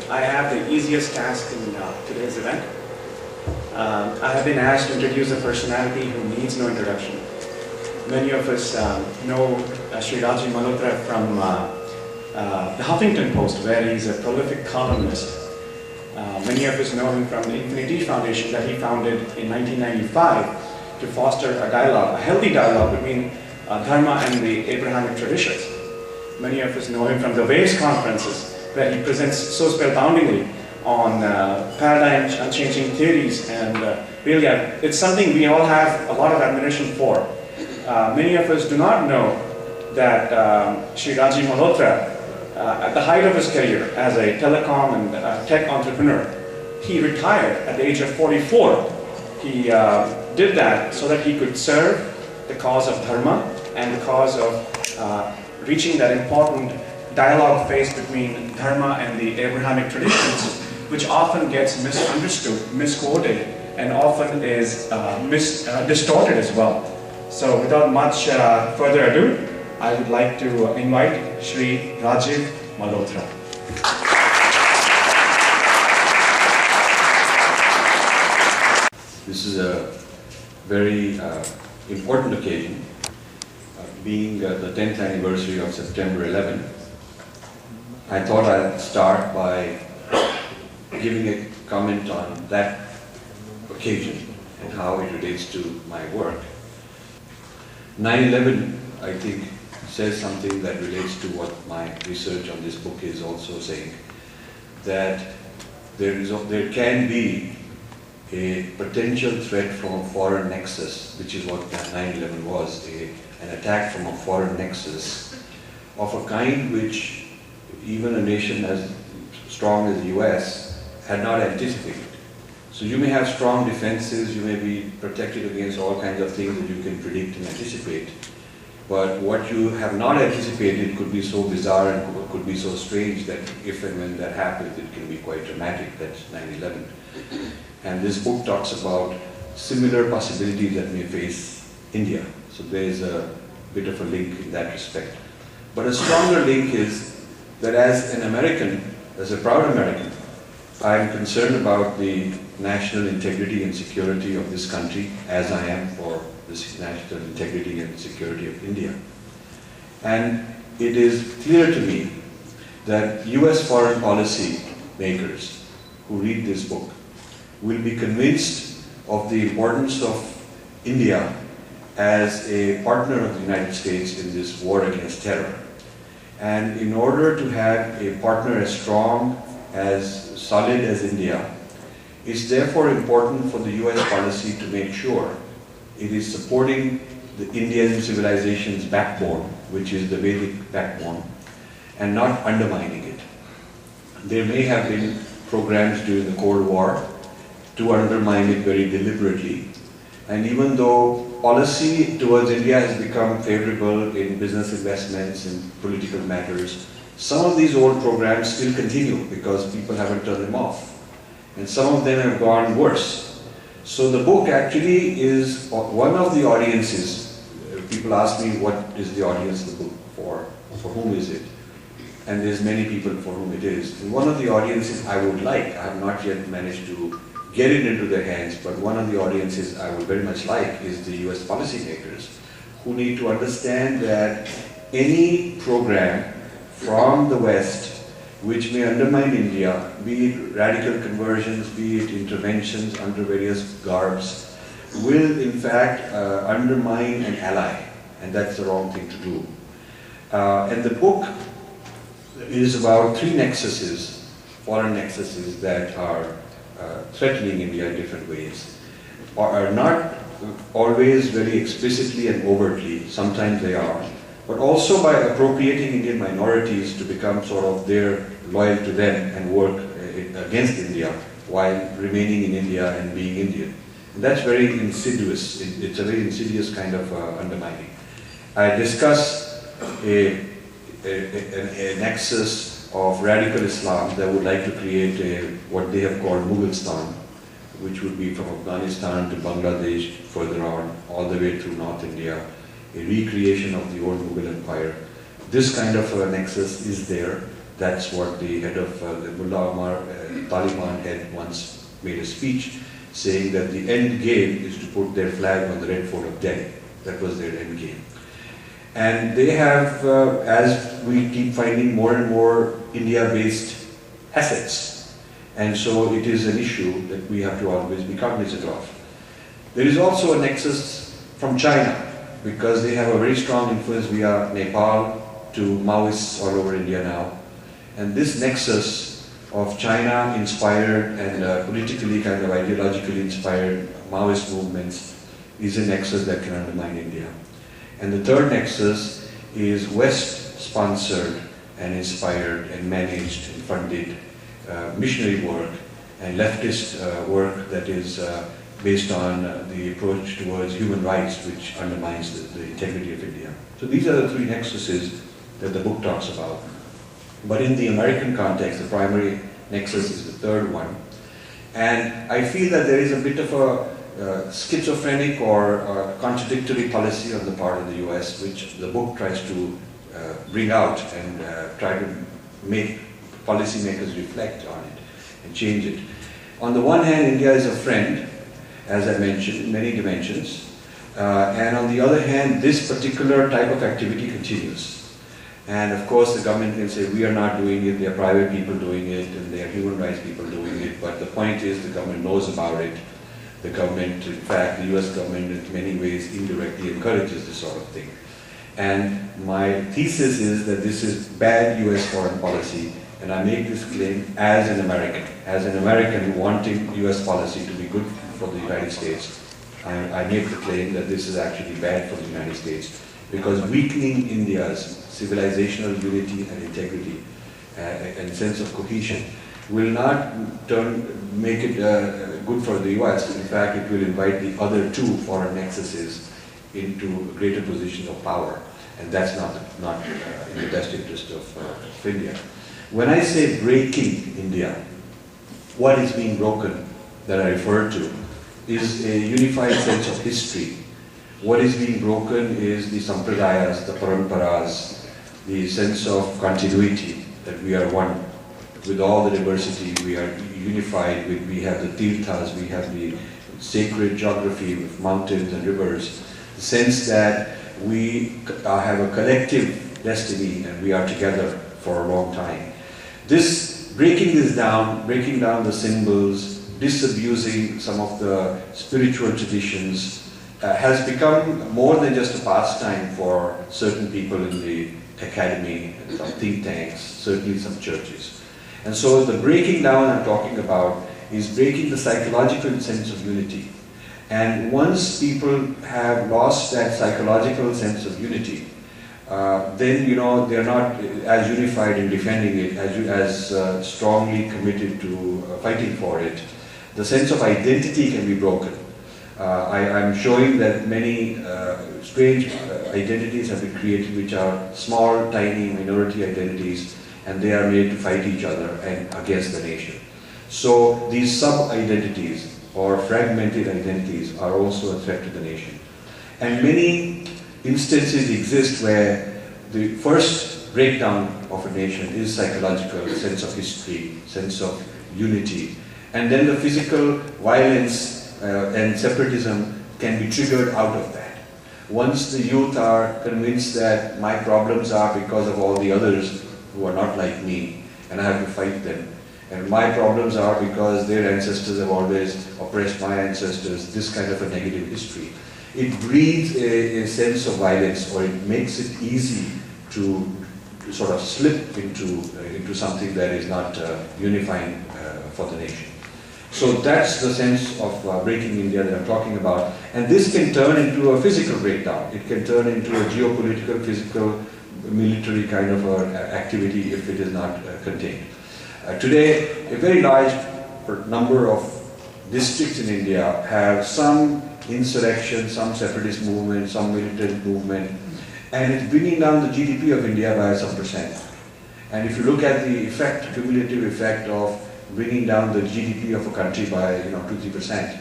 I have the easiest task in today's event. I have been asked to introduce a personality who needs no introduction. Many of us know Sri Rajiv Malhotra from the Huffington Post, where he's a prolific columnist. Many of us know him from the Infinity Foundation that he founded in 1995 to foster a dialogue, a healthy dialogue between Dharma and the Abrahamic traditions. Many of us know him from the Waves conferences, where he presents so spellboundingly on paradigm-changing theories, and really it's something we all have a lot of admiration for. Many of us do not know that Sri Rajiv Malhotra, at the height of his career as a telecom and tech entrepreneur, he retired at the age of 44. He did that so that he could serve the cause of Dharma and the cause of reaching that important dialogue phase between Dharma and the Abrahamic traditions, which often gets misunderstood, misquoted, and often is distorted as well. So without much further ado, I would like to invite Sri Rajiv Malhotra. This is a very important occasion, being the 10th anniversary of September 11. I thought I'd start by giving a comment on that occasion and how it relates to my work. 9/11, I think, says something that relates to what my research on this book is also saying, that there can be a potential threat from a foreign nexus, which is what 9/11 was, an attack from a foreign nexus of a kind which even a nation as strong as the US had not anticipated. So you may have strong defenses, you may be protected against all kinds of things that you can predict and anticipate, but what you have not anticipated could be so bizarre and could be so strange that if and when that happens, it can be quite dramatic. That's 9/11. And this book talks about similar possibilities that may face India. So there's a bit of a link in that respect. But a stronger link is that as an American, as a proud American, I'm concerned about the national integrity and security of this country, as I am for the national integrity and security of India. And it is clear to me that US foreign policy makers who read this book will be convinced of the importance of India as a partner of the United States in this war against terror. And in order to have a partner as strong, as solid as India, it's therefore important for the US policy to make sure it is supporting the Indian civilization's backbone, which is the Vedic backbone, and not undermining it. There may have been programs during the Cold War to undermine it very deliberately. And even though policy towards India has become favorable in business investments and political matters, some of these old programs still continue because people haven't turned them off. And some of them have gone worse. So the book actually is one of the audiences. People ask me, what is the audience the book for? For whom is it? And there's many people for whom it is. And one of the audiences I would like, I have not yet managed to get it into their hands, but one of the audiences I would very much like is the US policymakers, who need to understand that any program from the West which may undermine India, be it radical conversions, be it interventions under various garbs, will in fact undermine an ally, and that's the wrong thing to do. And the book is about three nexuses, foreign nexuses, that are threatening India in different ways, or are not always very explicitly and overtly, sometimes they are, but also by appropriating Indian minorities to become sort of loyal to them and work against India while remaining in India and being Indian. And that's very insidious. It's a very insidious kind of undermining. I discuss a nexus of radical Islam that would like to create what they have called Mughalistan, which would be from Afghanistan to Bangladesh, further on, all the way through North India, a recreation of the old Mughal Empire. This kind of a nexus is there. That's what the head of the Mullah Omar, Taliban head, once made a speech saying that the end game is to put their flag on the Red Fort of Delhi. That was their end game. And they have, as we keep finding more and more India-based assets. And so it is an issue that we have to always be cognizant of. There is also a nexus from China, because they have a very strong influence via Nepal to Maoists all over India now. And this nexus of China-inspired and politically kind of ideologically inspired Maoist movements is a nexus that can undermine India. And the third nexus is West-sponsored and inspired and managed and funded missionary work and leftist work that is based on the approach towards human rights, which undermines the integrity of India. So these are the three nexuses that the book talks about. But in the American context, the primary nexus is the third one. And I feel that there is a bit of a schizophrenic or contradictory policy on the part of the US, which the book tries to bring out and try to make policymakers reflect on it and change it. On the one hand, India is a friend, as I mentioned, in many dimensions. And on the other hand, this particular type of activity continues. And of course, the government can say, we are not doing it, there are private people doing it, and there are human rights people doing it. But the point is, the government knows about it. The government, in fact, the US government in many ways indirectly encourages this sort of thing. And my thesis is that this is bad US foreign policy. And I make this claim as an American wanting US policy to be good for the United States. I make the claim that this is actually bad for the United States, because weakening India's civilizational unity and integrity and sense of cohesion will not make it good for the US. In fact, it will invite the other two foreign nexuses into greater positions of power. And that's not in the best interest of India. When I say breaking India, what is being broken that I refer to is a unified sense of history. What is being broken is the sampradayas, the paramparas, the sense of continuity, that we are one. With all the diversity, we are unified. We have the tirthas, we have the sacred geography with mountains and rivers. The sense that we have a collective destiny and we are together for a long time. Breaking this down, breaking down the symbols, disabusing some of the spiritual traditions, has become more than just a pastime for certain people in the academy, some think tanks, certainly some churches. And so the breaking down I'm talking about is breaking the psychological sense of unity. And once people have lost that psychological sense of unity, then they're not as unified in defending it, as strongly committed to fighting for it. The sense of identity can be broken. I'm showing that many strange identities have been created, which are small, tiny, minority identities, and they are made to fight each other and against the nation. So these sub-identities or fragmented identities are also a threat to the nation. And many instances exist where the first breakdown of a nation is psychological, sense of history, sense of unity, and then the physical violence and separatism can be triggered out of that. Once the youth are convinced that my problems are because of all the others who are not like me, and I have to fight them, and my problems are because their ancestors have always oppressed my ancestors, this kind of a negative history. It breeds a sense of violence, or it makes it easy to sort of slip into something that is not unifying for the nation. So that's the sense of breaking India that I'm talking about. And this can turn into a physical breakdown. It can turn into a geopolitical, physical, military kind of activity if it is not contained. Today, a very large number of districts in India have some insurrection, some separatist movement, some militant movement, and it's bringing down the GDP of India by some percent. And if you look at the effect, cumulative effect of bringing down the GDP of a country by 2-3%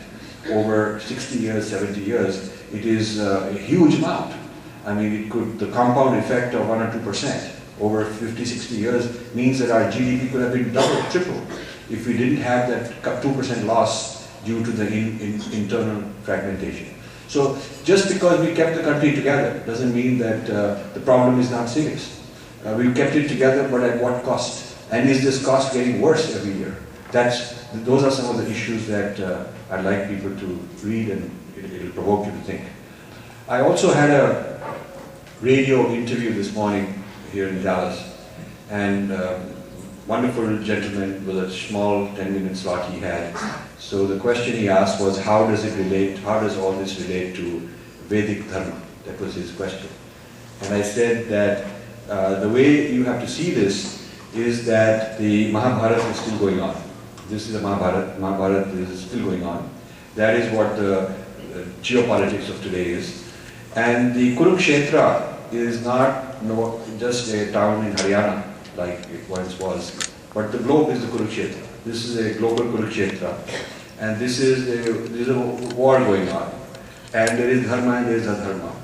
over 60 years, 70 years, it is a huge amount. I mean, the compound effect of 1 or 2%. over 50, 60 years means that our GDP could have been double, triple if we didn't have that 2% loss due to the internal fragmentation. So just because we kept the country together doesn't mean that the problem is not serious. We kept it together, but at what cost? And is this cost getting worse every year? Those are some of the issues that I'd like people to read, and it'll provoke you to think. I also had a radio interview this morning here in Dallas, and wonderful gentleman with a small 10-minute slot he had. So the question he asked was, how does all this relate to Vedic Dharma? That was his question. And I said that the way you have to see this is that the Mahabharata is still going on. This is the Mahabharata. Mahabharata is still going on. That is what the geopolitics of today is. And the Kurukshetra is not just a town in Haryana like it once was, but the globe is the Kurukshetra. This is a global Kurukshetra, and this is a war going on. And there is dharma and there is adharma.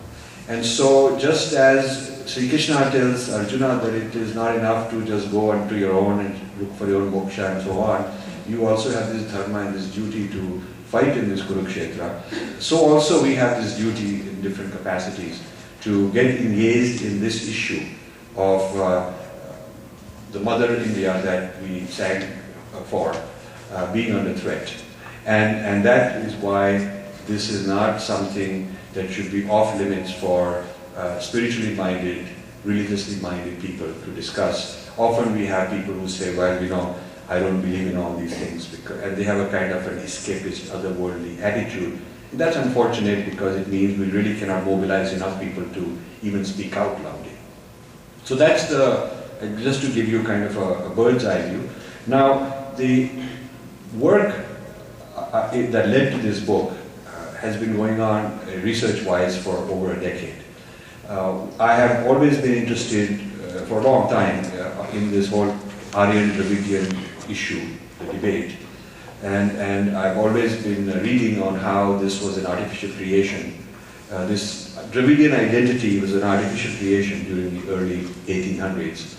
And so just as Sri Krishna tells Arjuna that it is not enough to just go onto your own and look for your own moksha and so on, you also have this dharma and this duty to fight in this Kurukshetra. So also we have this duty in different capacities to get engaged in this issue of the mother India that we sang for being under threat. And that is why this is not something that should be off limits for spiritually minded, religiously minded people to discuss. Often we have people who say, well, I don't believe in all these things, and they have a kind of an escapist, otherworldly attitude. And that's unfortunate because it means we really cannot mobilize enough people to even speak out loudly. So that's just to give you kind of a bird's eye view. Now, the work that led to this book has been going on research-wise for over a decade. I have always been interested for a long time in this whole Aryan-Dravidian issue, the debate. And I've always been reading on how this was an artificial creation. This Dravidian identity was an artificial creation during the early 1800s.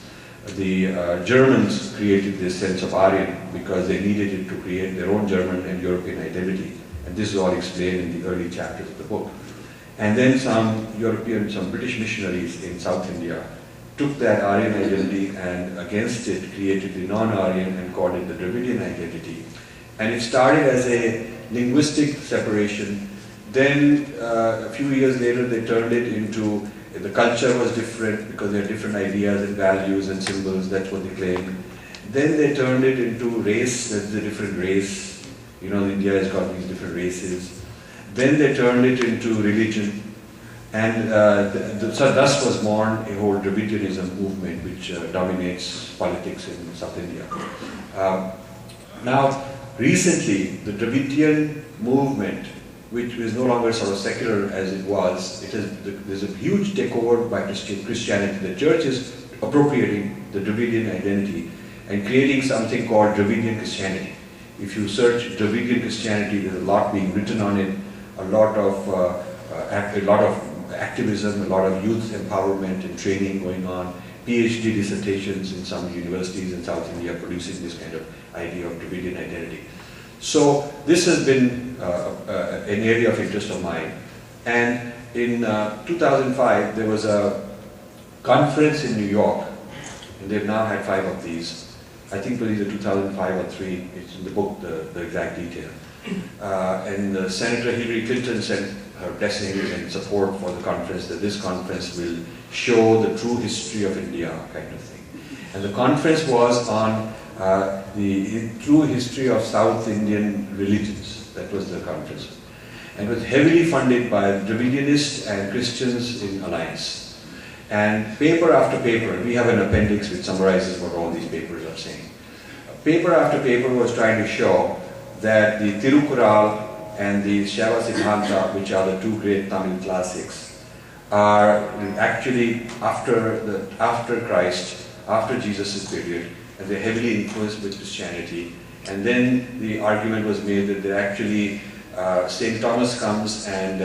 The Germans created this sense of Aryan because they needed it to create their own German and European identity. And this is all explained in the early chapters of the book. And then some British missionaries in South India took that Aryan identity and against it created the non-Aryan and called it the Dravidian identity. And it started as a linguistic separation. Then a few years later they turned it into, the culture was different because they had different ideas and values and symbols, that's what they claimed. Then they turned it into race, that's a different race. India has got these different races. Then they turned it into religion. And so thus was born a whole Dravidianism movement which dominates politics in South India. Now, recently, the Dravidian movement, which is no longer sort of secular as it was, there's a huge takeover by Christianity. The church is appropriating the Dravidian identity and creating something called Dravidian Christianity. If you search Dravidian Christianity, there's a lot being written on it, a lot of activism, a lot of youth empowerment and training going on, PhD dissertations in some universities in South India producing this kind of idea of Dravidian identity. So this has been an area of interest of mine. And in 2005, there was a conference in New York, and they've now had 5 of these. I think it was either 2005 or 3, it's in the book, the exact detail. And Senator Hillary Clinton sent her blessing and support for the conference, that this conference will show the true history of India, kind of thing. And the conference was on the true history of South Indian religions. That was the conference. And it was heavily funded by Dravidianists and Christians in alliance. And paper after paper, we have an appendix which summarizes what all these papers are saying. Paper after paper was trying to show that the Tirukural and the Shaiva Siddhanta, which are the 2 great Tamil classics, are actually after Christ, after Jesus' period, and they're heavily influenced with Christianity. And then the argument was made that they're actually St. Thomas comes and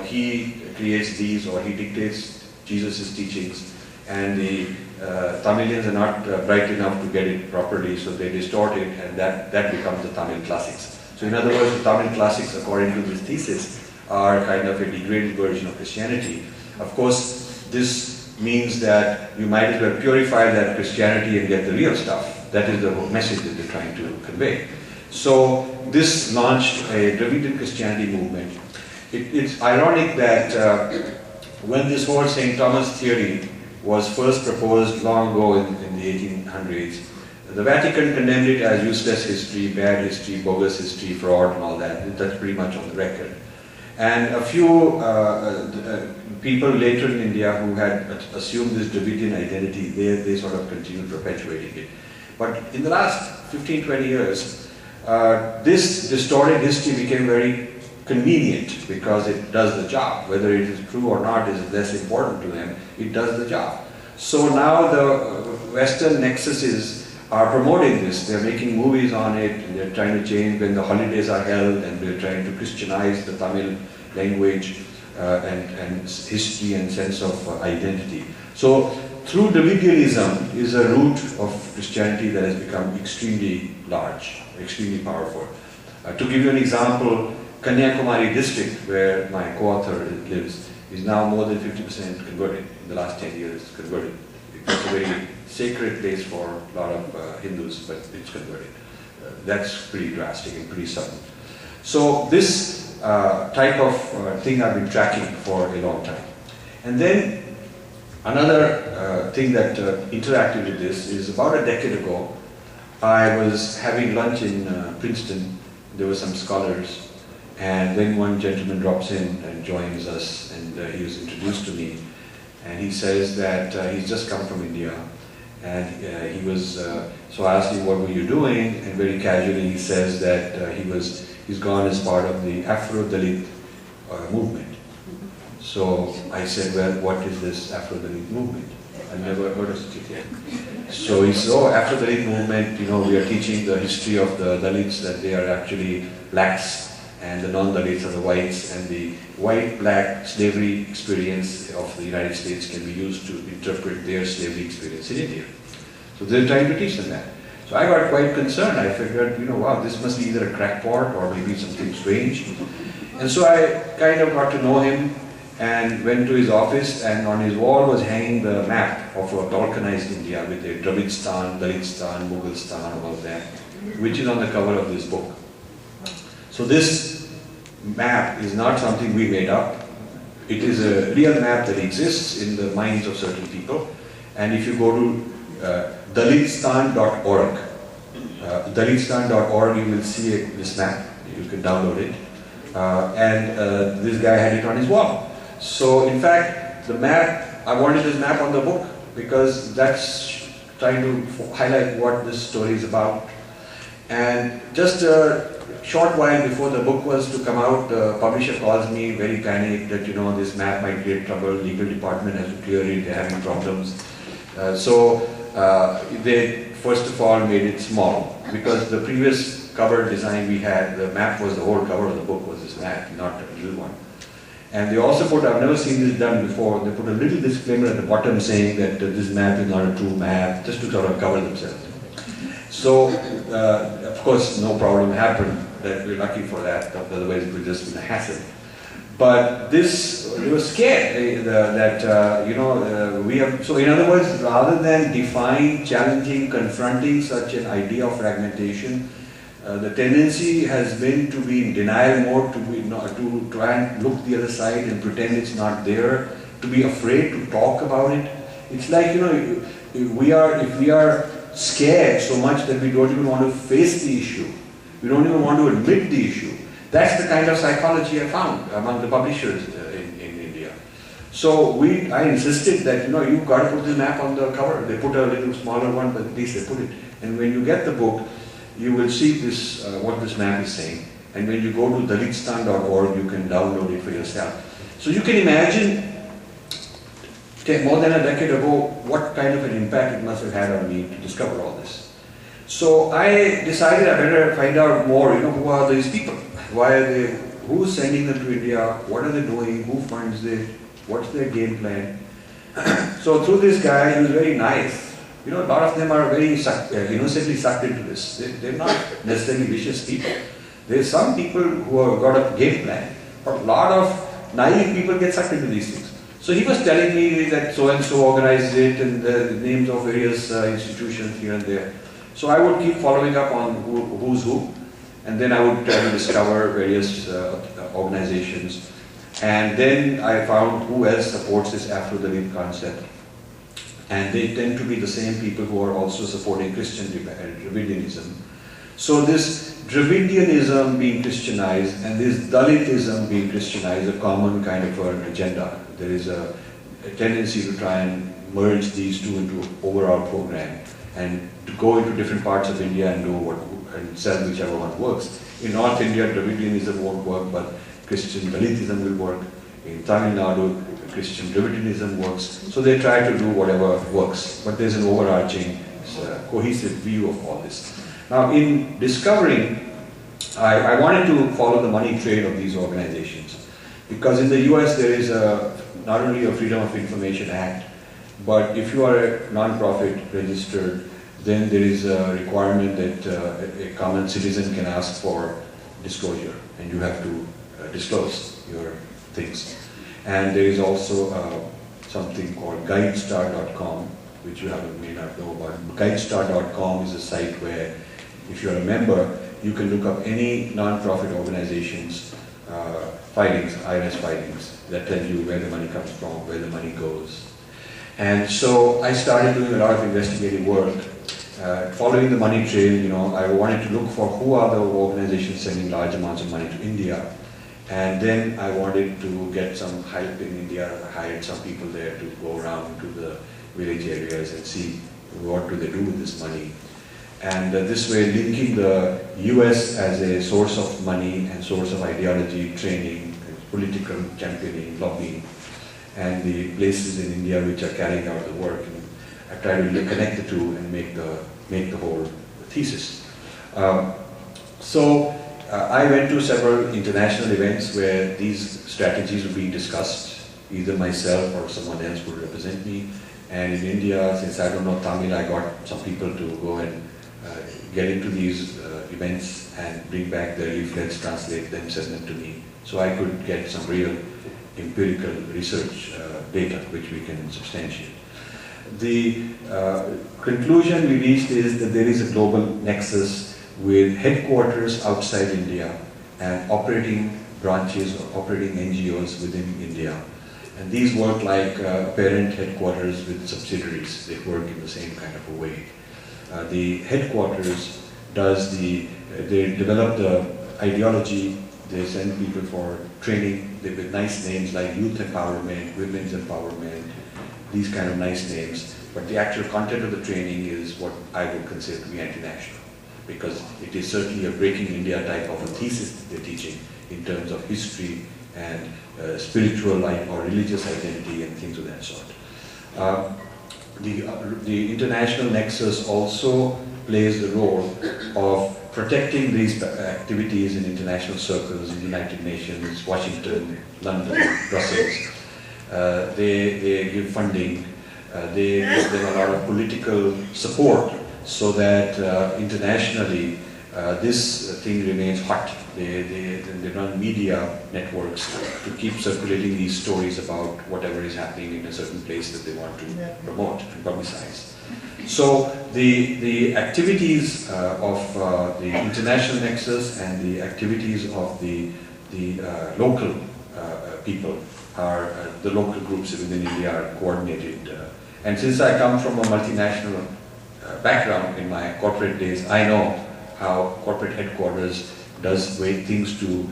he creates these, or he dictates Jesus' teachings, and the Tamilians are not bright enough to get it properly, so they distort it, and that becomes the Tamil classics. So in other words, the Tamil classics, according to this thesis, are kind of a degraded version of Christianity. Of course, this means that you might as well purify that Christianity and get the real stuff. That is the whole message that they're trying to convey. So this launched a Dravidian Christianity movement. It's ironic that when this whole St. Thomas theory was first proposed long ago in the 1800s, the Vatican condemned it as useless history, bad history, bogus history, fraud and all that. That's pretty much on the record. And a few people later in India who had assumed this Dravidian identity, they sort of continued perpetuating it. But in the last 15-20 years, this distorted history became very convenient because it does the job. Whether it is true or not is less important to them. It does the job. So now the Western Nexuses are promoting this. They're making movies on it, and they're trying to change when the holidays are held, and they're trying to Christianize the Tamil language and history and sense of identity. So through Dravidianism is a root of Christianity that has become extremely large, extremely powerful. To give you an example, Kanyakumari district, where my co-author lives, is now more than 50% converted. In the last 10 years, converted. It's a very sacred place for a lot of Hindus, but it's converted. That's pretty drastic and pretty sudden. So this type of thing I've been tracking for a long time. And then another thing that interacted with this is about a decade ago, I was having lunch in Princeton. There were some scholars, and then one gentleman drops in and joins us, and he was introduced to me, and he says that he's just come from India, and he was, so I asked him, what were you doing? And very casually he says that he's gone as part of the Afro-Dalit movement. So I said, well, what is this Afro-Dalit movement? I've never heard of it yet. So he said, oh, Afro-Dalit movement, you know, we are teaching the history of the Dalits, that they are actually blacks, and the non-Dalits are the whites, and the white-black slavery experience of the United States can be used to interpret their slavery experience in India. So they're trying to teach them that. So I got quite concerned. I figured, you know, wow, this must be either a crackpot or maybe something strange. And so I kind of got to know him and went to his office, and on his wall was hanging the map of a balkanized India with a Dravidstan, Dalittstan, Mughalistan, all of that, which is on the cover of this book. So this map is not something we made up. It is a real map that exists in the minds of certain people. And if you go to Dalittstan.org, Dalittstan.org, you will see this map. You can download it. And this guy had it on his wall. So in fact, the map, I wanted this map on the book because that's trying to highlight what this story is about. And just a short while before the book was to come out, the publisher calls me very panicked that, you know, this map might create trouble, legal department has to clear it, they're having problems. So they first of all made it small, because the previous cover design we had, the map was the whole cover of the book was this map, not a little one. And they also put, I've never seen this done before, they put a little disclaimer at the bottom saying that this map is not a true map, just to sort of cover themselves. So, of course, no problem happened, that we're lucky for that, otherwise it would just been a hassle. But this, they were scared that, you know, we have, so in other words, rather than define, challenging, confronting such an idea of fragmentation, the tendency has been to be in denial mode, to try and look the other side and pretend it's not there, to be afraid to talk about it. It's like, you know, if we are scared so much that we don't even want to face the issue, we don't even want to admit the issue. That's the kind of psychology I found among the publishers in India. So I insisted that, you know, you've got to put this map on the cover. They put a little smaller one, but at least they put it. And when you get the book, you will see this, what this map is saying. And when you go to Dalittstan.org, you can download it for yourself. So you can imagine, more than a decade ago, what kind of an impact it must have had on me to discover all this. So I decided I better find out more, you know, who are these people? Why are they, who's sending them to India? What are they doing? Who funds it? What's their game plan? So through this guy, he was very nice. You know, a lot of them are very innocently sucked into this. They're not necessarily vicious people. There's some people who have got a game plan, but a lot of naive people get sucked into these things. So he was telling me that so-and-so organized it and the names of various institutions here and there. So I would keep following up on who's who, and then I would try to discover various organizations. And then I found who else supports this Afro-Dalit concept. And they tend to be the same people who are also supporting Christian Dravidianism. So this Dravidianism being Christianized and this Dalitism being Christianized, a common kind of an agenda. There is a tendency to try and merge these two into an overall program and to go into different parts of India and and sell whichever one works. In North India, Dravidianism won't work, but Christian Dalitism will work. In Tamil Nadu, Christian Dravidianism works. So they try to do whatever works, but there's an overarching, cohesive view of all this. Now, in discovering, I wanted to follow the money trail of these organizations, because in the US there is not only a Freedom of Information Act, but if you are a non-profit registered, then there is a requirement that a common citizen can ask for disclosure, and you have to disclose your things. And there is also something called guidestar.com, which you may not know about. Guidestar.com is a site where, if you're a member, you can look up any non-profit organization's filings, IRS filings, that tell you where the money comes from, where the money goes. And so I started doing a lot of investigative work. Following the money trail, you know, I wanted to look for who are the organizations sending large amounts of money to India. And then I wanted to get some help in India. I hired some people there to go around to the village areas and see what do they do with this money. And this way, linking the US as a source of money and source of ideology, training, political championing, lobbying, and the places in India which are carrying out the work. And I try to connect the two and make the whole thesis. I went to several international events where these strategies were being discussed. Either myself or someone else would represent me. And in India, since I don't know Tamil, I got some people to go and get into these events and bring back their leaflets, translate them, send them to me. So I could get some real empirical research data which we can substantiate. The conclusion we reached is that there is a global nexus with headquarters outside India and operating branches or operating NGOs within India. And these work like parent headquarters with subsidiaries. They work in the same kind of a way. The headquarters they develop the ideology, they send people for training with nice names like youth empowerment, women's empowerment, these kind of nice names. But the actual content of the training is what I would consider to be anti-national, because it is certainly a breaking India type of a thesis that they're teaching in terms of history and spiritual or religious identity and things of that sort. The international nexus also plays the role of protecting these activities in international circles, in the United Nations, Washington, London, Brussels. They give funding, they give them a lot of political support so that internationally this thing remains hot. They run media networks to keep circulating these stories about whatever is happening in a certain place that they want to promote and publicize. So the activities of the international nexus and the activities of the local people are, the local groups within India are coordinated. And since I come from a multinational background in my corporate days, I know how corporate headquarters does things to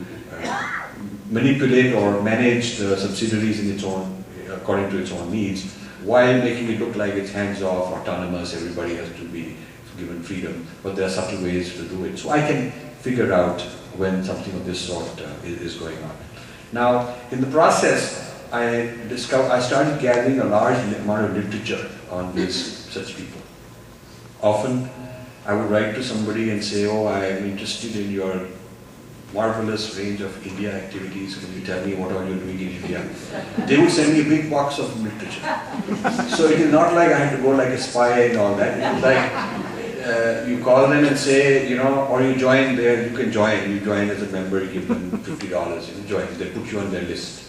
manipulate or manage the subsidiaries in its own, according to its own needs, while making it look like it's hands-off, autonomous, everybody has to be given freedom, but there are subtle ways to do it. So I can figure out when something of this sort is going on. Now, in the process, I started gathering a large amount of literature on such people. Often, I would write to somebody and say, oh, I am interested in your marvelous range of India activities. When you tell me what are you doing in India, they would send me a big box of literature. So it is not like I had to go like a spy and all that. It was like you call them and say, you know, or you join there, you can join. You join as a member, you give them $50, you join. They put you on their list.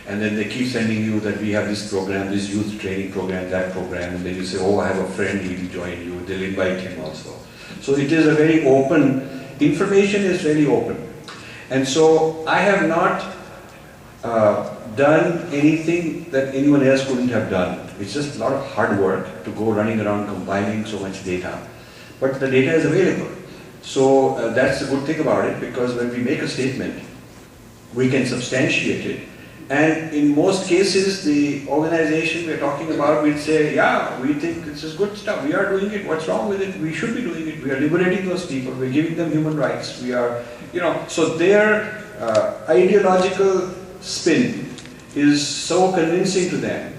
And then they keep sending you that we have this program, this youth training program, that program, and then you say, oh, I have a friend, he will join you. They'll invite him also. So it is a very open, information is very open. And so I have not done anything that anyone else couldn't have done. It's just a lot of hard work to go running around compiling so much data. But the data is available. So that's the good thing about it, because when we make a statement, we can substantiate it. And in most cases, the organization we're talking about will say, yeah, we think this is good stuff, we are doing it, what's wrong with it, we should be doing it, we are liberating those people, we're giving them human rights, we are, you know, so their ideological spin is so convincing to them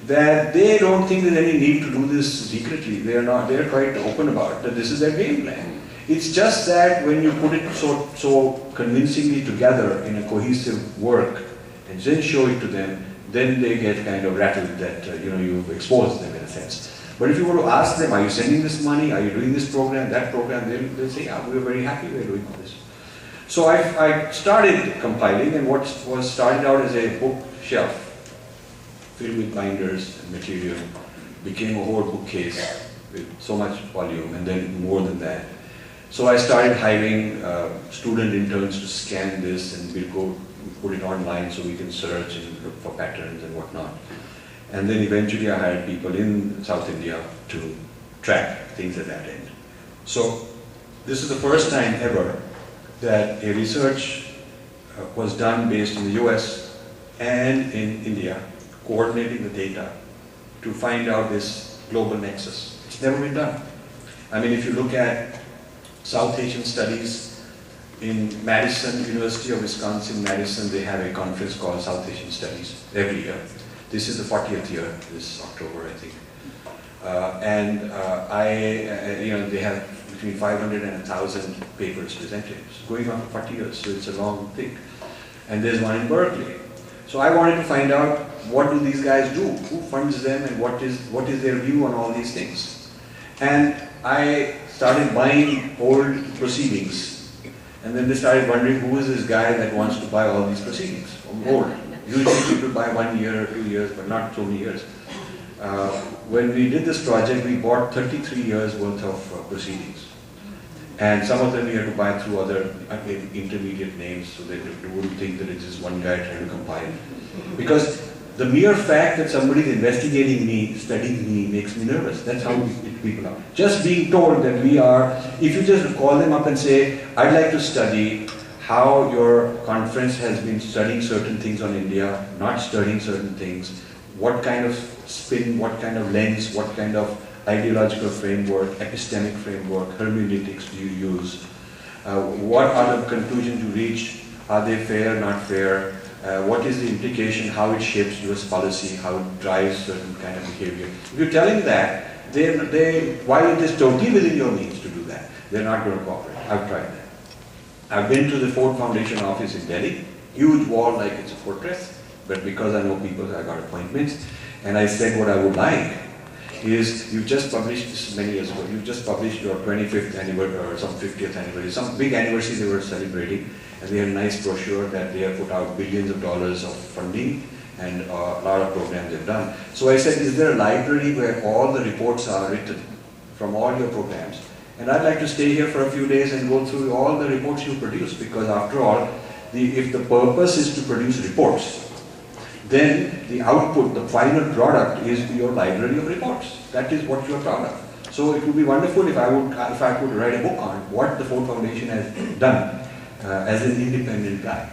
that they don't think there's any need to do this secretly. They are quite open about it, that this is their game plan. It's just that when you put it so convincingly together in a cohesive work, and then show it to them, then they get kind of rattled that you've exposed them in a sense. But if you were to ask them, are you sending this money, are you doing this program, that program, they'll say, yeah, we're very happy we're doing all this. So I started compiling, and what was started out as a bookshelf filled with binders and material became a whole bookcase with so much volume, and then more than that. So I started hiring student interns to scan this, and we'll go put it online so we can search and look for patterns and whatnot. And then eventually I hired people in South India to track things at that end. So this is the first time ever that a research was done based in the US and in India, coordinating the data to find out this global nexus. It's never been done. I mean, if you look at South Asian studies, in Madison, University of Wisconsin, Madison, they have a conference called South Asian Studies every year. This is the 40th year, this October, I think. They have between 500 and 1,000 papers presented. It's going on for 40 years, so it's a long thing. And there's one in Berkeley. So I wanted to find out, what do these guys do? Who funds them, and what is their view on all these things? And I started buying old proceedings. And then they started wondering, who is this guy that wants to buy all these proceedings from old? Usually people buy 1 year or 2 years, but not so many years. When we did this project, we bought 33 years worth of proceedings. And some of them we had to buy through other intermediate names, so that you wouldn't think that it's just one guy trying to compile. Because the mere fact that somebody is investigating me, studying me, makes me nervous. That's how people are. Just being told that we are, if you just call them up and say, I'd like to study how your conference has been studying certain things on India, not studying certain things, what kind of spin, what kind of lens, what kind of ideological framework, epistemic framework, hermeneutics do you use, what are the conclusions you reach, are they fair, not fair, what is the implication, how it shapes US policy, how it drives certain kind of behavior. If you're telling that, while it is totally within your means to do that, they're not going to cooperate. I've tried that. I've been to the Ford Foundation office in Delhi, huge wall like it's a fortress, but because I know people, I got appointments, and I said what I would like is, you just published this many years ago, you just published your 25th anniversary or some 50th anniversary, some big anniversary they were celebrating, and they had a nice brochure that they have put out billions of dollars of funding and a lot of programs they've done. So I said, is there a library where all the reports are written from all your programs? And I'd like to stay here for a few days and go through all the reports you produce, because after all, if the purpose is to produce reports, then the output, the final product is your library of reports. That is what you are proud of. So it would be wonderful if I could write a book on what the Ford Foundation has done as an independent guy.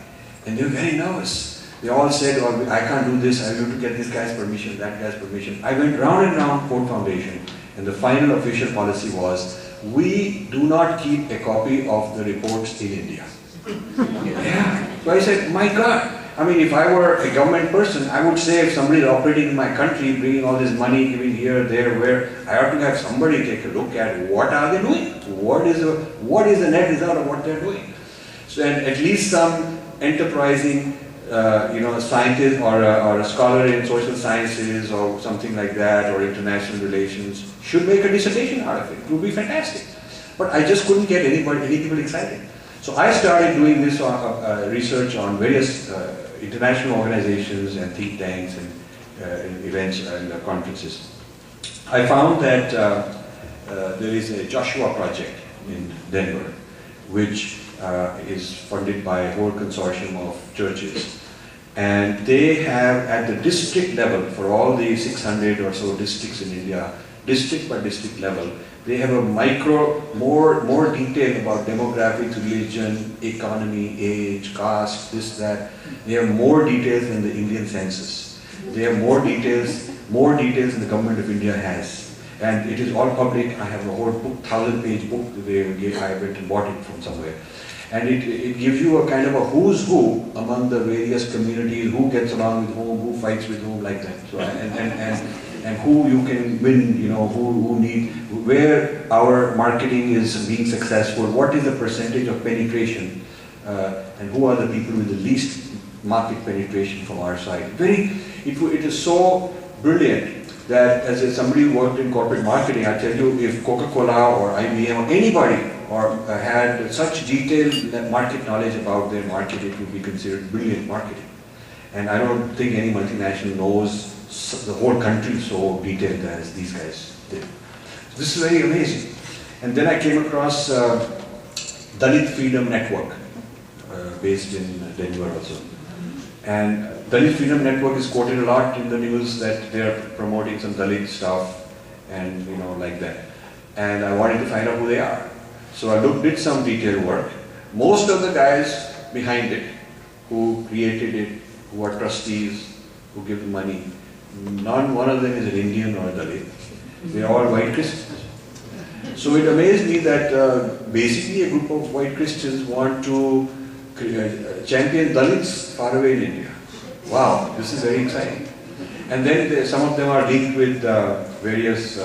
And they were very nervous. They all said, oh, I can't do this, I have to get this guy's permission, that guy's permission. I went round and round Ford Foundation, and the final official policy was, we do not keep a copy of the reports in India. Yeah. So I said, my God. I mean, if I were a government person, I would say, if somebody is operating in my country, bringing all this money, giving here, there, where, I have to have somebody take a look at what are they doing? What is the net result of what they're doing? So, and at least some enterprising scientist or a scholar in social sciences or something like that, or international relations, should make a dissertation out of it. It would be fantastic. But I just couldn't get any people excited. So I started doing this research on various international organizations and think tanks and events and conferences. I found that there is a Joshua project in Denver, which is funded by a whole consortium of churches. And they have, at the district level, for all the 600 or so districts in India, district by district level, they have a more detail about demographics, religion, economy, age, caste, this, that. They have more details than the Indian census. They have more details than the government of India has. And it is all public. I have a whole book, 1,000-page book that they gave. I went and bought it from somewhere. And it gives you a kind of a who's who among the various communities, who gets along with whom, who fights with whom, like that. So, and who you can win, who need, where our marketing is being successful, what is the percentage of penetration, and who are the people with the least market penetration from our side. It is so brilliant that as somebody who worked in corporate marketing, I tell you, if Coca-Cola or IBM or anybody had such detailed market knowledge about their market, it would be considered brilliant marketing. And I don't think any multinational knows the whole country so detailed as these guys did. So this is very amazing. And then I came across Dalit Freedom Network, based in Denver also. And Dalit Freedom Network is quoted a lot in the news that they are promoting some Dalit stuff and like that. And I wanted to find out who they are. So I did some detailed work. Most of the guys behind it, who created it, who are trustees, who give the money, not one of them is an Indian or a Dalit. They are all white Christians. So it amazed me that basically a group of white Christians want to champion Dalits far away in India. Wow, this is very exciting. And then some of them are linked with various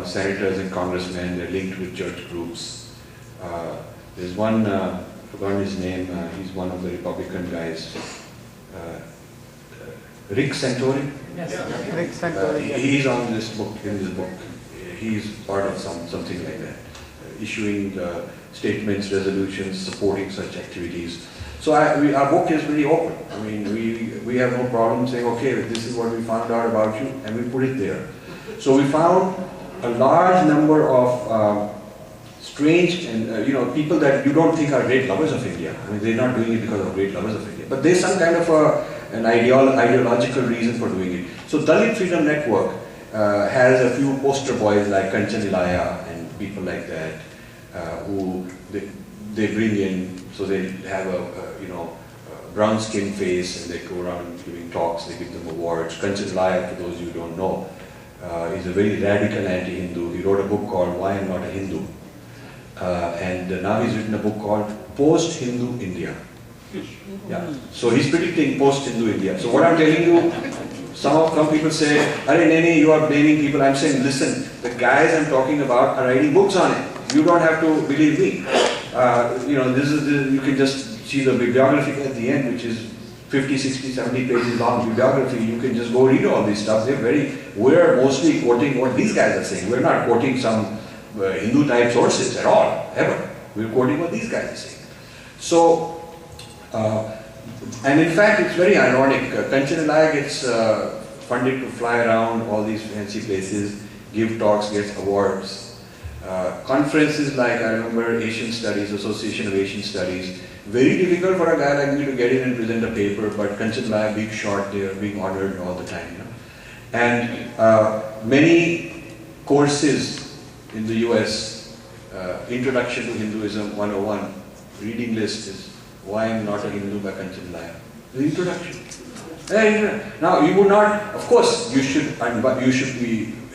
senators and congressmen. They're linked with church groups. There's one, I forgot his name, he's one of the Republican guys. Rick Santorum? Yes, Rick Santorum. He's on this book, in this book. He's part of something like that, issuing statements, resolutions, supporting such activities. So our book is very open. I mean, we have no problem saying, okay, this is what we found out about you, and we put it there. So we found a large number of strange and people that you don't think are great lovers of India. I mean, they're not doing it because of great lovers of India, but there's some kind of an ideological reason for doing it. So Dalit Freedom Network has a few poster boys like Kanchan Ilaya and people like that who they bring in. So they have a brown skin face and they go around giving talks. They give them awards. Kanchan Ilaya, for those of you who don't know, is a very radical anti-Hindu. He wrote a book called Why I'm Not a Hindu. And now he's written a book called Post-Hindu India. Yeah. So he's predicting post-Hindu India. So what I'm telling you, some people say, Arey Nene, you are blaming people. I'm saying, listen, the guys I'm talking about are writing books on it. You don't have to believe me. You can just see the bibliography at the end, which is 50, 60, 70 pages long bibliography. You can just go read all this stuff. We're mostly quoting what these guys are saying. We're not quoting some Hindu type sources at all, ever. We're quoting what these guys are saying. So, and in fact, it's very ironic. Kanchan Ilaya gets funded to fly around all these fancy places, give talks, gets awards. Conferences like, I remember, Asian Studies, Association of Asian Studies, very difficult for a guy like me to get in and present a paper, but Kanchan Ilaya, big shot, they are being honored all the time. And many courses in the US, Introduction to Hinduism 101, reading list is Why I'm Not a Hindu by Kanchan Ilaya. The introduction. Now you would not, of course, you should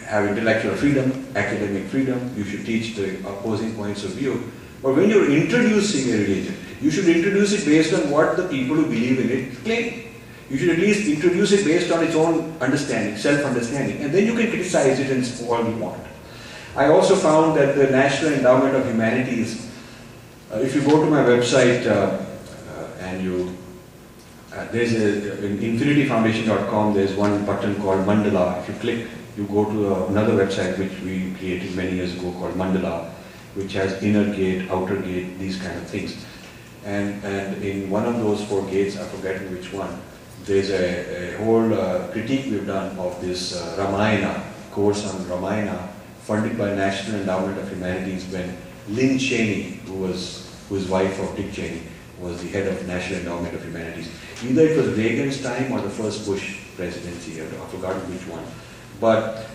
have intellectual freedom, academic freedom, you should teach the opposing points of view. But when you're introducing a religion, you should introduce it based on what the people who believe in it claim. You should at least introduce it based on its own understanding, self-understanding, and then you can criticize it and all you want. I also found that the National Endowment of Humanities If you go to my website and you, there's in infinityfoundation.com, there's one button called Mandala. If you click, you go to another website which we created many years ago called Mandala, which has inner gate, outer gate, these kind of things. And in one of those 4 gates, I've forgotten which one, there's a whole critique we've done of this Ramayana, course on Ramayana, funded by National Endowment of Humanities when Lynn Cheney, who was wife of Dick Cheney, was the head of National Endowment of Humanities. Either it was Reagan's time or the first Bush presidency, I've forgotten which one. But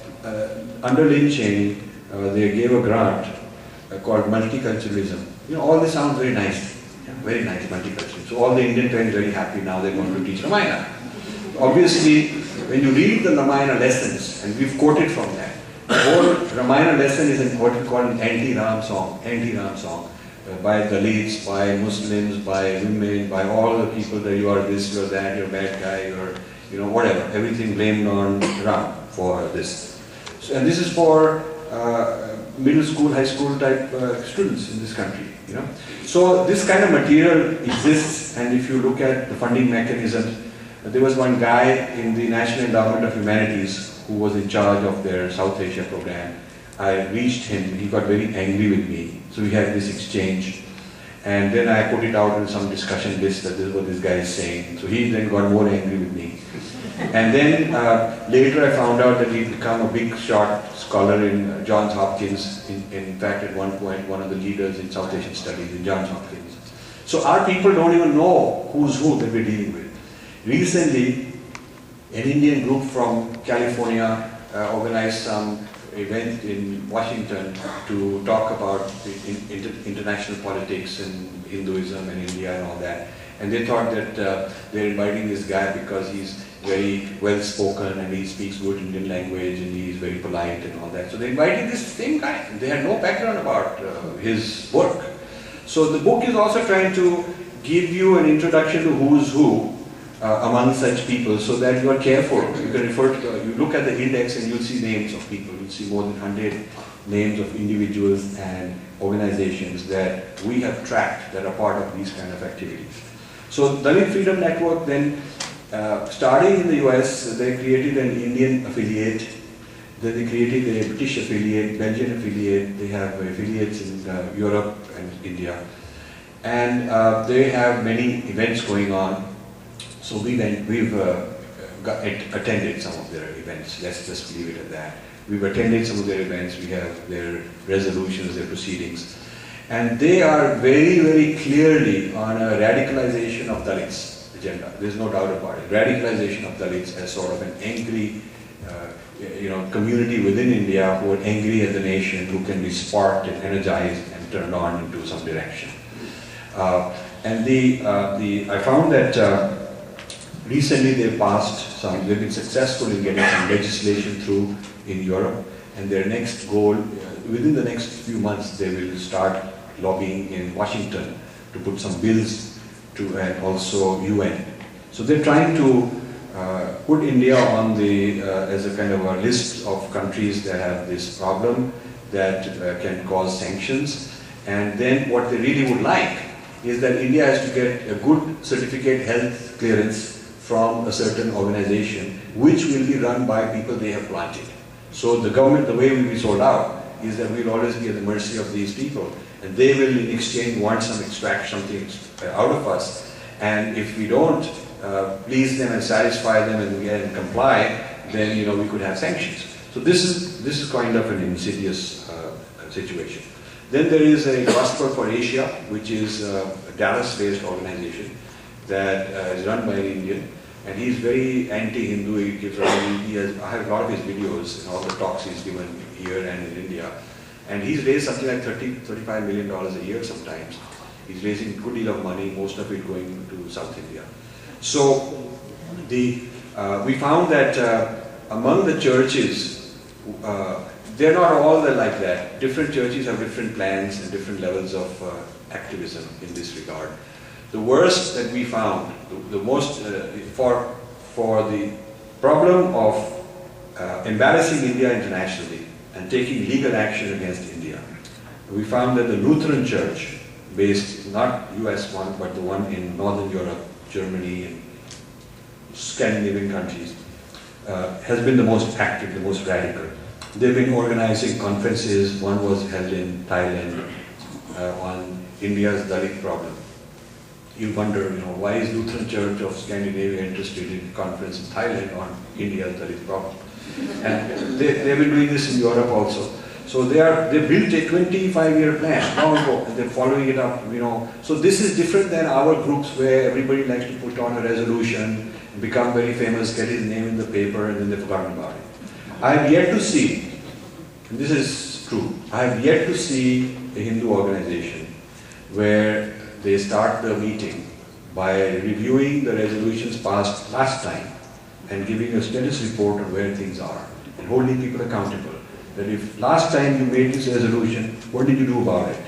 under Lynn Cheney, they gave a grant called multiculturalism. You know, all this sounds very nice. Very nice, multicultural. So all the Indian parents are very happy now they're going to teach Ramayana. Obviously, when you read the Ramayana lessons, and we've quoted from that, the whole Ramayana lesson is what we call an anti-Ram song, by Dalits, by Muslims, by women, by all the people that you are this, you are that, you're a bad guy, you're, you know, whatever, everything blamed on Ram for this. So, and this is for middle school, high school type students in this country, you know. So this kind of material exists, and if you look at the funding mechanisms, there was one guy in the National Endowment of Humanities who was in charge of their South Asia program. I reached him, he got very angry with me, so we had this exchange. And then I put it out in some discussion list that this is what this guy is saying. So he then got more angry with me. And then later I found out that he'd become a big shot scholar in Johns Hopkins. In fact, at one point, one of the leaders in South Asian studies in Johns Hopkins. So our people don't even know who's who that we're dealing with. Recently, an Indian group from California organized some event in Washington to talk about international politics and Hinduism and India and all that. And they thought that they're inviting this guy because he's very well spoken and he speaks good Indian language and he's very polite and all that. So they invited this same guy. They had no background about his work. So the book is also trying to give you an introduction to who's who among such people, so that you are careful. You can refer to, you look at the index and you'll see names of people. You'll see more than 100 names of individuals and organizations that we have tracked that are part of these kind of activities. So Dalit Freedom Network then, starting in the US, they created an Indian affiliate, then they created a British affiliate, Belgian affiliate, they have affiliates in Europe and India. And they have many events going on. So we've attended some of their events, let's just leave it at that. We've attended some of their events, we have their resolutions, their proceedings. And they are very, very clearly on a radicalization of Dalits agenda. There's no doubt about it. Radicalization of Dalits as sort of an angry community within India who are angry at the nation, who can be sparked and energized and turned on into some direction. I found that recently they've been successful in getting some legislation through in Europe, and their next goal, within the next few months, they will start lobbying in Washington to put some bills to, and also UN. So they're trying to put India on the, as a kind of a list of countries that have this problem that can cause sanctions. And then what they really would like is that India has to get a good certificate health clearance from a certain organization, which will be run by people they have planted. So the government, the way we will be sold out, is that we'll always be at the mercy of these people, and they will in exchange want some extract something out of us. And if we don't please them and satisfy them and comply, then we could have sanctions. So this is kind of an insidious situation. Then there is a Gospel for Asia, which is a Dallas-based organization that is run by an Indian, and he's very anti-Hindu. He gives I have a lot of his videos and all the talks he's given here and in India, and he's raised something like $35 million a year sometimes. He's raising a good deal of money, most of it going to South India. So we found that among the churches, they're not all like that. Different churches have different plans and different levels of activism in this regard. The worst that we found, the most, for the problem of embarrassing India internationally and taking legal action against India, we found that the Lutheran Church, based, not US one, but the one in Northern Europe, Germany, and Scandinavian countries, has been the most active, the most radical. They've been organizing conferences. One was held in Thailand on India's Dalit problem. You wonder, why is Lutheran Church of Scandinavia interested in conference in Thailand on India's Dalit problem? And they've been doing this in Europe also. So they built a 25-year plan long ago, and they're following it up. So this is different than our groups where everybody likes to put on a resolution, become very famous, get his name in the paper, and then they've forgotten about it. I have yet to see, and this is true, I have yet to see a Hindu organization where they start the meeting by reviewing the resolutions passed last time and giving a status report on where things are and holding people accountable. That if last time you made this resolution, what did you do about it?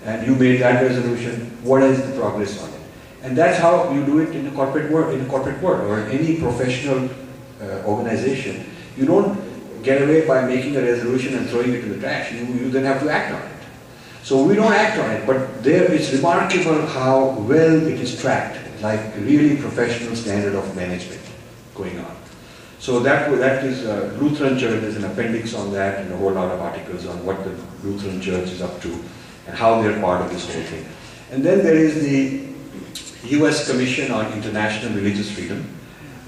And you made that resolution, what is the progress on it? And that's how you do it in a corporate world or in any professional organization. You don't get away by making a resolution and throwing it in the trash. You then have to act on it. So we don't act on it, but there it's remarkable how well it is tracked, like really professional standard of management going on. So that is Lutheran Church. There's an appendix on that and a whole lot of articles on what the Lutheran Church is up to and how they're part of this whole thing. And then there is the US Commission on International Religious Freedom.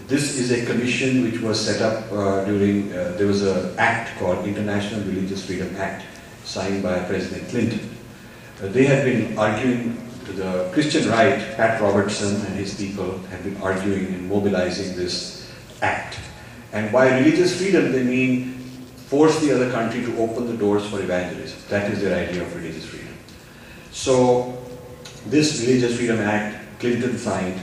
This is a commission which was set up during, there was an act called International Religious Freedom Act, signed by President Clinton. They had been arguing, the Christian right, Pat Robertson and his people had been arguing and mobilizing this act. And by religious freedom, they mean force the other country to open the doors for evangelism. That is their idea of religious freedom. So this Religious Freedom Act, Clinton signed,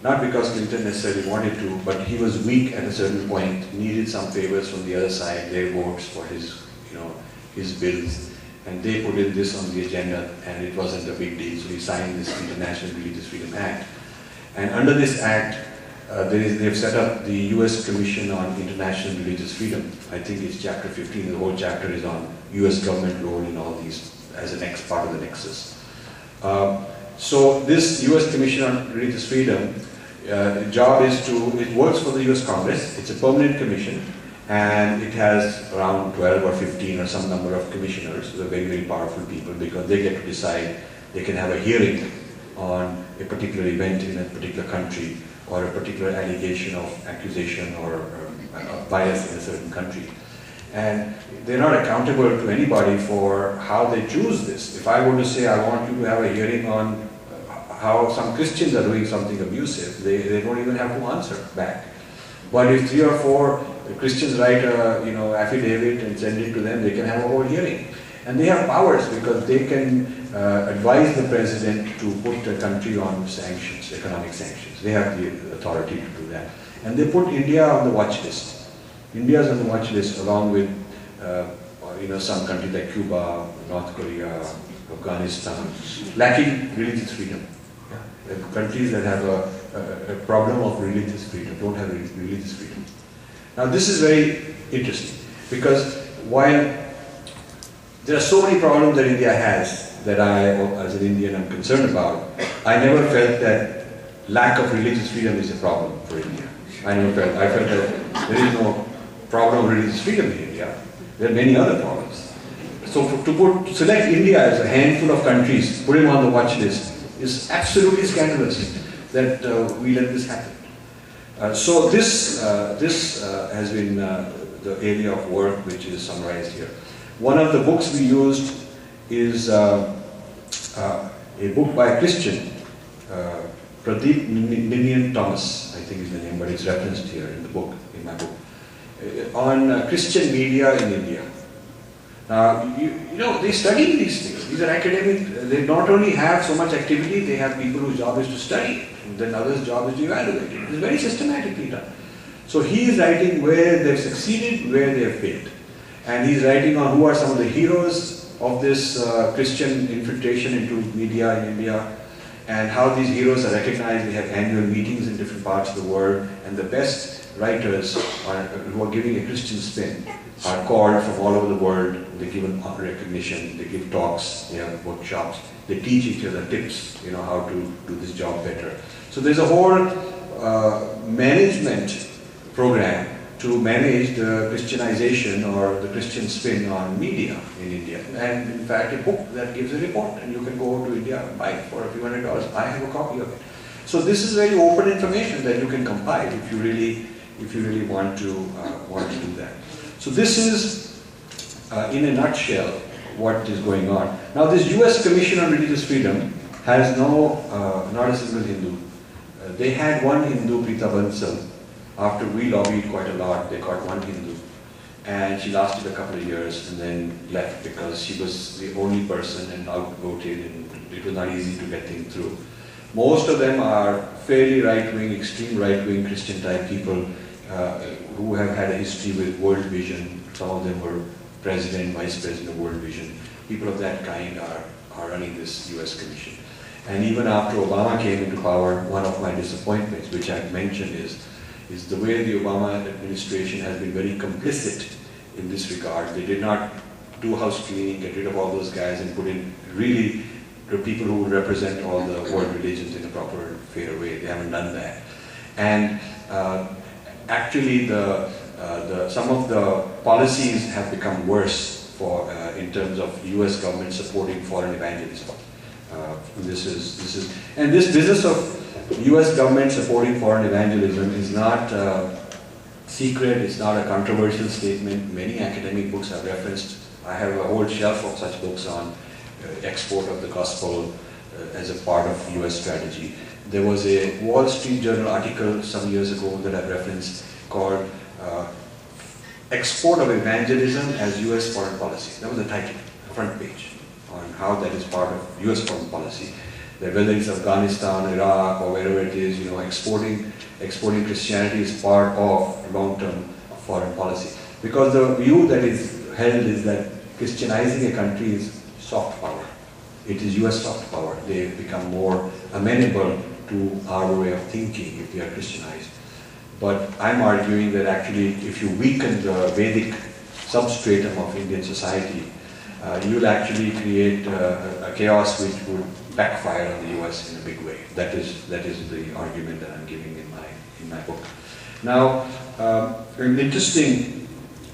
not because Clinton necessarily wanted to, but he was weak at a certain point, needed some favors from the other side, their votes for his, his bills, and they put in this on the agenda, and it wasn't a big deal, so he signed this International Religious Freedom Act. And under this act, they've set up the US Commission on International Religious Freedom. I think it's chapter 15, the whole chapter is on US government role in all these as a next part of the Nexus. So this US Commission on Religious Freedom, the job is it works for the US Congress. It's a permanent commission, and it has around 12 or 15 or some number of commissioners who are very, very powerful people because they get to decide, they can have a hearing on a particular event in a particular country or a particular accusation or bias in a certain country. And they're not accountable to anybody for how they choose this. If I were to say, I want you to have a hearing on how some Christians are doing something abusive, they don't even have to answer back. But if 3 or 4 Christians write a affidavit and send it to them, they can have a whole hearing. And they have powers because they can advise the president to put a country on sanctions, economic sanctions. They have the authority to do that. And they put India on the watch list. India is on the watch list along with some countries like Cuba, North Korea, Afghanistan, lacking religious freedom. Yeah. Countries that have a problem of religious freedom, don't have religious freedom. Now this is very interesting because while there are so many problems that India has that I, as an Indian, am concerned about, I never felt that lack of religious freedom is a problem for India. I felt that there is no problem of religious freedom in India. There are many other problems. So to select India as a handful of countries, put him on the watch list, is absolutely scandalous that we let this happen. So this has been the area of work which is summarized here. One of the books we used is a book by a Christian, Pradeep Ninian Thomas, I think is the name, but it's referenced here in the book, in my book, on Christian media in India. Now, they study these things. These are academic. They not only have so much activity, they have people whose job is to study, and then others' job is to evaluate it. It's very systematically done. So he is writing where they've succeeded, where they have failed. And he's writing on who are some of the heroes of this Christian infiltration into media in India, and how these heroes are recognized. They have annual meetings in different parts of the world, and the best writers who are giving a Christian spin are called from all over the world. They give recognition, they give talks, they have workshops, they teach each other tips, how to do this job better. So there's a whole management program to manage the Christianization or the Christian spin on media in India. And in fact, a book that gives a report, and you can go to India and buy it for a few $100s. I have a copy of it. So this is very open information that you can compile if you really want to do that. So this is, in a nutshell, what is going on. Now, this U.S. Commission on Religious Freedom has not a single Hindu. They had one Hindu, Preeta Bansal. After we lobbied quite a lot, they got one Hindu. And she lasted a couple of years and then left because she was the only person and outvoted, and it was not easy to get things through. Most of them are fairly right-wing, extreme right-wing Christian type people who have had a history with World Vision. Some of them were president, vice president of World Vision. People of that kind are running this US Commission. And even after Obama came into power, one of my disappointments, which I've mentioned, is the way the Obama administration has been very complicit in this regard. They did not do house cleaning, get rid of all those guys and put in really the people who would represent all the world religions in a proper, fair way. They haven't done that. And actually some of the policies have become worse in terms of US government supporting foreign evangelism. This business of US government supporting foreign evangelism is not secret, it's not a controversial statement. Many academic books have referenced. I have a whole shelf of such books on export of the gospel as a part of US strategy. There was a Wall Street Journal article some years ago that I referenced called Export of Evangelism as US Foreign Policy. That was the title, the front page, on how that is part of US foreign policy. That whether it's Afghanistan, Iraq, or wherever it is, exporting Christianity is part of long-term foreign policy. Because the view that is held is that Christianizing a country is soft power. It is US soft power. They become more amenable to our way of thinking if they are Christianized. But I'm arguing that actually if you weaken the Vedic substratum of Indian society, you'll actually create a chaos which would backfire on the US in a big way. That is the argument that I'm giving in my book. Now, an interesting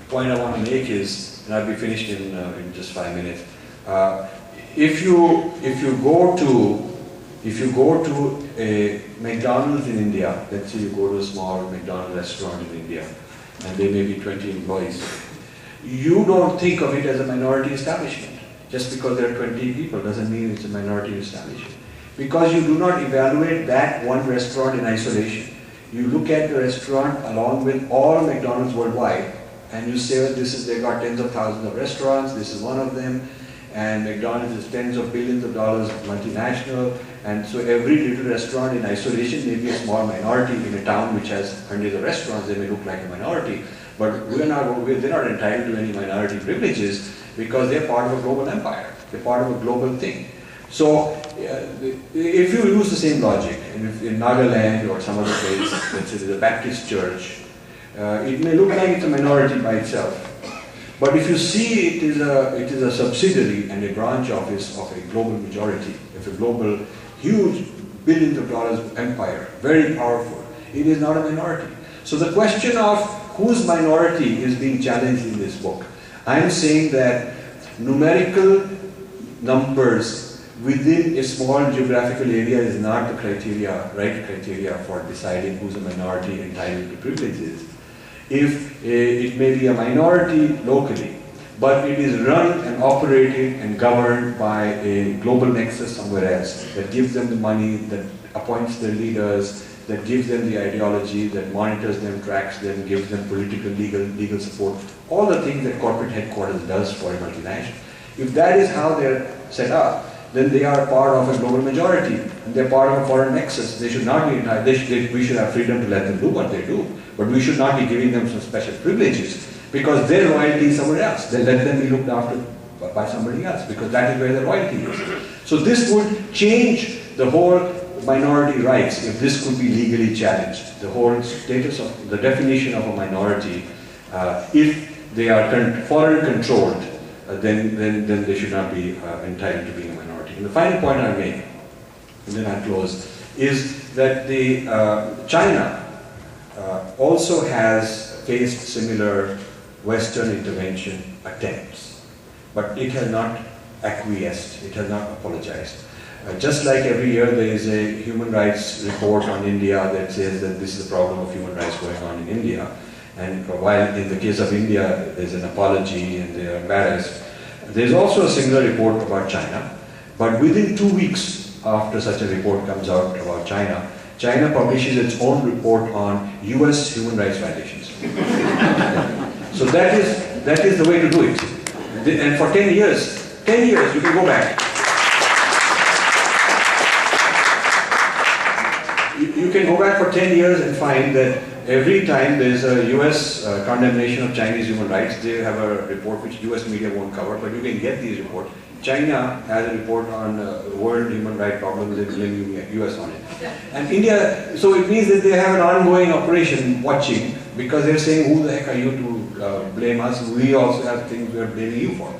point I want to make is, and I'll be finished in just 5 minutes. If you go to a McDonald's in India, let's say you go to a small McDonald's restaurant in India, and there may be 20 employees, you don't think of it as a minority establishment. Just because there are 20 people doesn't mean it's a minority establishment. Because you do not evaluate that one restaurant in isolation. You look at the restaurant along with all McDonald's worldwide, and you say, well, they've got tens of thousands of restaurants, this is one of them, and McDonald's is tens of billions of dollars multinational, and so every little restaurant in isolation may be a small minority in a town which has hundreds of restaurants. They may look like a minority, but they're not entitled to any minority privileges because they're part of a global empire. They're part of a global thing. So if you use the same logic, and if in Nagaland or some other place, let's say there's a Baptist church, it may look like it's a minority by itself. But if you see it is a subsidiary and a branch office of a global majority, of a global, huge, billions of dollars empire, very powerful, it is not a minority. So the question of whose minority is being challenged in this book. I am saying that numerical numbers within a small geographical area is not the right criteria for deciding who's a minority entitled to privileges. If it may be a minority locally, but it is run and operated and governed by a global nexus somewhere else that gives them the money, that appoints their leaders, that gives them the ideology, that monitors them, tracks them, gives them political, legal support, all the things that corporate headquarters does for a multinational. If that is how they're set up, then they are part of a global majority, and they're part of a foreign nexus. They should not be entitled. We should have freedom to let them do what they do, but we should not be giving them some special privileges because their royalty is somewhere else. Then let them be looked after by somebody else because that is where the royalty is. So this would change the whole minority rights if this could be legally challenged. The whole status of the definition of a minority, if they are foreign controlled, then they should not be entitled to being a minority. And the final point I make, and then I close, is that China also has faced similar Western intervention attempts, but it has not acquiesced, it has not apologized. Just like every year there is a human rights report on India that says that this is the problem of human rights going on in India, and while in the case of India there's an apology and they are embarrassed, there's also a similar report about China, but within 2 weeks after such a report comes out about China, China publishes its own report on US human rights violations. So that is the way to do it. And for 10 years, you can go back. You can go back for 10 years and find that every time there's a US condemnation of Chinese human rights, they have a report which US media won't cover, but you can get these reports. China has a report on world human rights problems, they blame US on it. And India, so it means that they have an ongoing operation watching, because they're saying, who the heck are you to blame us? We also have things we're blaming you for.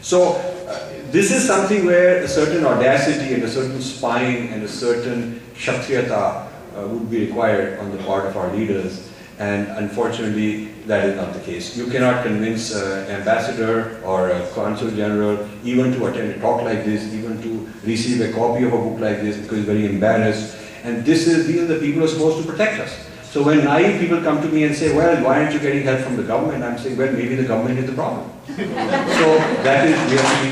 So this is something where a certain audacity and a certain spine and a certain kshatriyata would be required on the part of our leaders, and unfortunately that is not the case. You cannot convince an ambassador or a consul general even to attend a talk like this, even to receive a copy of a book like this, because he's very embarrassed. And these are the people who are supposed to protect us. So when naive people come to me and say, well, why aren't you getting help from the government? I'm saying, well, maybe the government is the problem. So that is really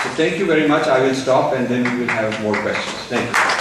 So thank you very much. I will stop and then we will have more questions. Thank you.